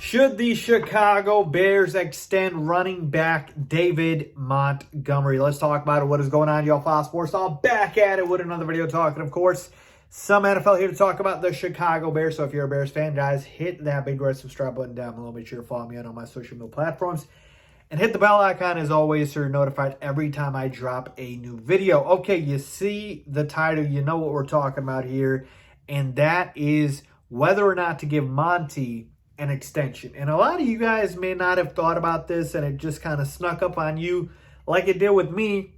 Should the Chicago Bears extend running back David Montgomery? Let's talk about it. What is going on, y'all? Faiz Sports all back at it with another video talking, of course, some NFL here to talk about the Chicago Bears. So if you're a Bears fan, guys, hit that big red subscribe button down below. Make sure to follow me on all my social media platforms. And hit the bell icon as always so you're notified every time I drop a new video. Okay, you see the title. You know what we're talking about here. And that is whether or not to give Monty an extension. And a lot of you guys may not have thought about this and it just kind of snuck up on you like it did with me.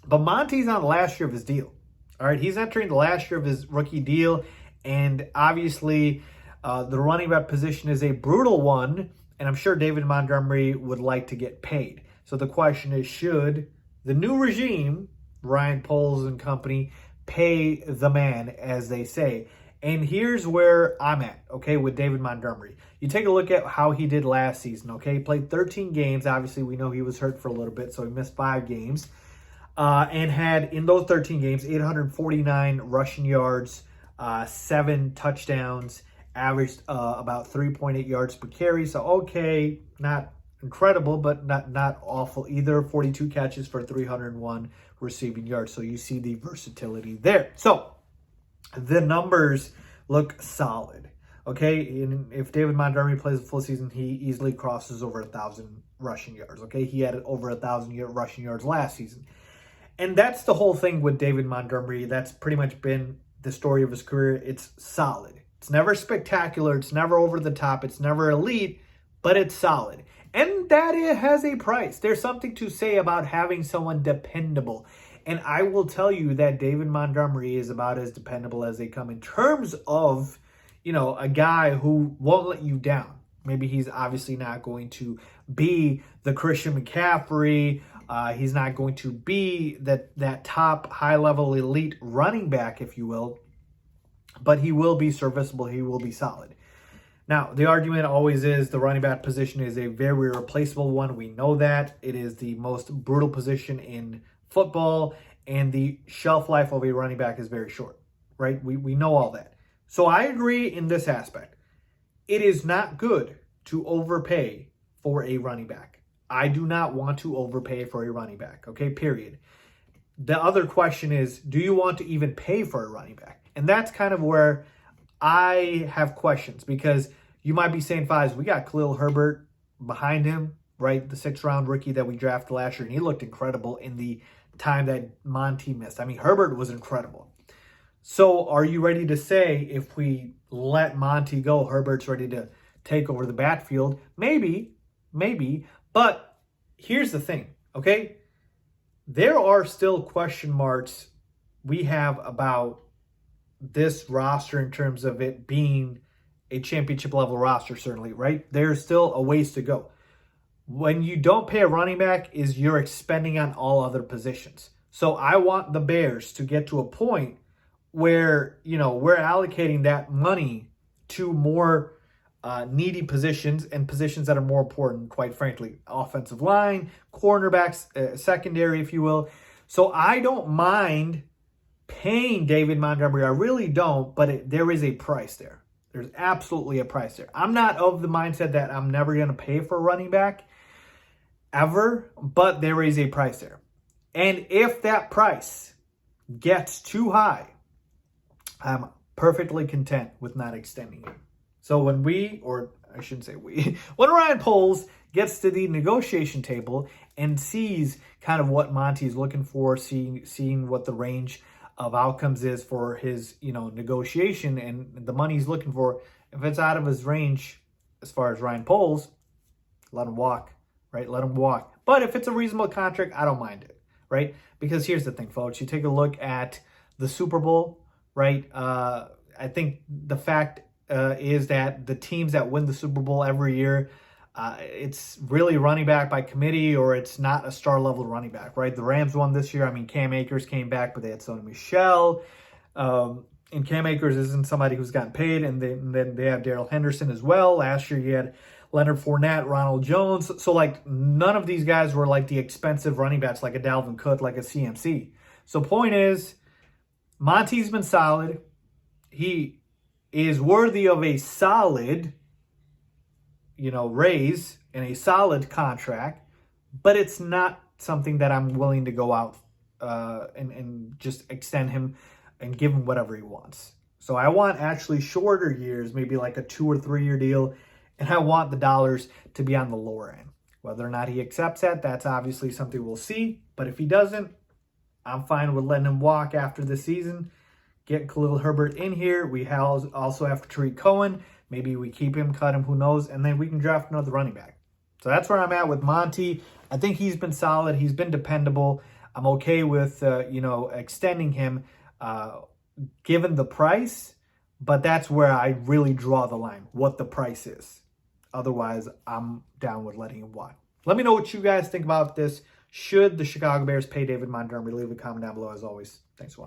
But Monty's on the last year of his deal. All right, he's entering the last year of his rookie deal. And obviously, the running back position is a brutal one. And I'm sure David Montgomery would like to get paid. So the question is, should the new regime, Ryan Poles and company, pay the man, as they say? And here's where I'm at, okay, with David Montgomery. You take a look at how he did last season, okay? He played 13 games. Obviously, we know he was hurt for a little bit, so he missed 5 games. And had, in those 13 games, 849 rushing yards, 7 touchdowns, averaged about 3.8 yards per carry. So, okay, not incredible, but not awful either. 42 catches for 301 receiving yards. So you see the versatility there. So the numbers look solid. Okay, and if David Montgomery plays a full season, he easily crosses over 1,000 rushing yards. Okay, he had over 1,000 rushing yards last season. And that's the whole thing with David Montgomery. That's pretty much been the story of his career. It's solid. It's never spectacular. It's never over the top. It's never elite, but it's solid. And that it has a price. There's something to say about having someone dependable. And I will tell you that David Montgomery is about as dependable as they come in terms of, you know, a guy who won't let you down. Maybe he's obviously not going to be the Christian McCaffrey. He's not going to be that top high-level elite running back, if you will. But he will be serviceable. He will be solid. Now, the argument always is the running back position is a very replaceable one. We know that. It is the most brutal position in football, and the shelf life of a running back is very short, right? We know all that. So I agree in this aspect. It is not good to overpay for a running back. I do not want to overpay for a running back, okay, period. The other question is, do you want to even pay for a running back? And that's kind of where I have questions, because you might be saying, Faiz, we got Khalil Herbert behind him, right? The 6th-round rookie that we drafted last year, and he looked incredible in the time that Monty missed. I mean, Herbert was incredible. So are you ready to say if we let Monty go, Herbert's ready to take over the backfield? Maybe. But here's the thing, okay? There are still question marks we have about this roster in terms of it being a championship level roster, certainly, right? There's still a ways to go. When you don't pay a running back is you're expending on all other positions. So I want the Bears to get to a point where, you know, we're allocating that money to more needy positions and positions that are more important, quite frankly. Offensive line, cornerbacks, secondary, if you will. So I don't mind paying David Montgomery. I really don't, but there is a price there. There's absolutely a price there. I'm not of the mindset that I'm never going to pay for a running back ever, but there is a price there. And if that price gets too high, I'm perfectly content with not extending it. So when when Ryan Poles gets to the negotiation table and sees kind of what Monty's looking for, seeing what the range of outcomes is for his, you know, negotiation and the money he's looking for, if it's out of his range as far as Ryan Poles, let him walk, right? Let him walk. But if it's a reasonable contract, I don't mind it, right? Because here's the thing, folks. You take a look at the Super Bowl, right? I think the fact is that the teams that win the Super Bowl every year, it's really running back by committee, or it's not a star level running back, right? The Rams won this year. I mean, Cam Akers came back, but they had Sony Michel. And Cam Akers isn't somebody who's gotten paid. And then they have Darrell Henderson as well. Last year you had Leonard Fournette, Ronald Jones. So like none of these guys were like the expensive running backs like a Dalvin Cook, like a CMC. So point is, Monty's been solid. He is worthy of a solid raise in a solid contract, but it's not something that I'm willing to go out and just extend him and give him whatever he wants. So I want actually shorter years, maybe like a 2 or 3 year deal, and I want the dollars to be on the lower end. Whether or not he accepts that, that's obviously something we'll see. But if he doesn't, I'm fine with letting him walk after the season. Get Khalil Herbert in here. We also have Tariq Cohen. Maybe we keep him, cut him, who knows, and then we can draft another running back. So that's where I'm at with Monty. I think he's been solid. He's been dependable. I'm okay with, extending him given the price, but that's where I really draw the line, what the price is. Otherwise, I'm down with letting him walk. Let me know what you guys think about this. Should the Chicago Bears pay David Montgomery? Leave a comment down below as always. Thanks for watching.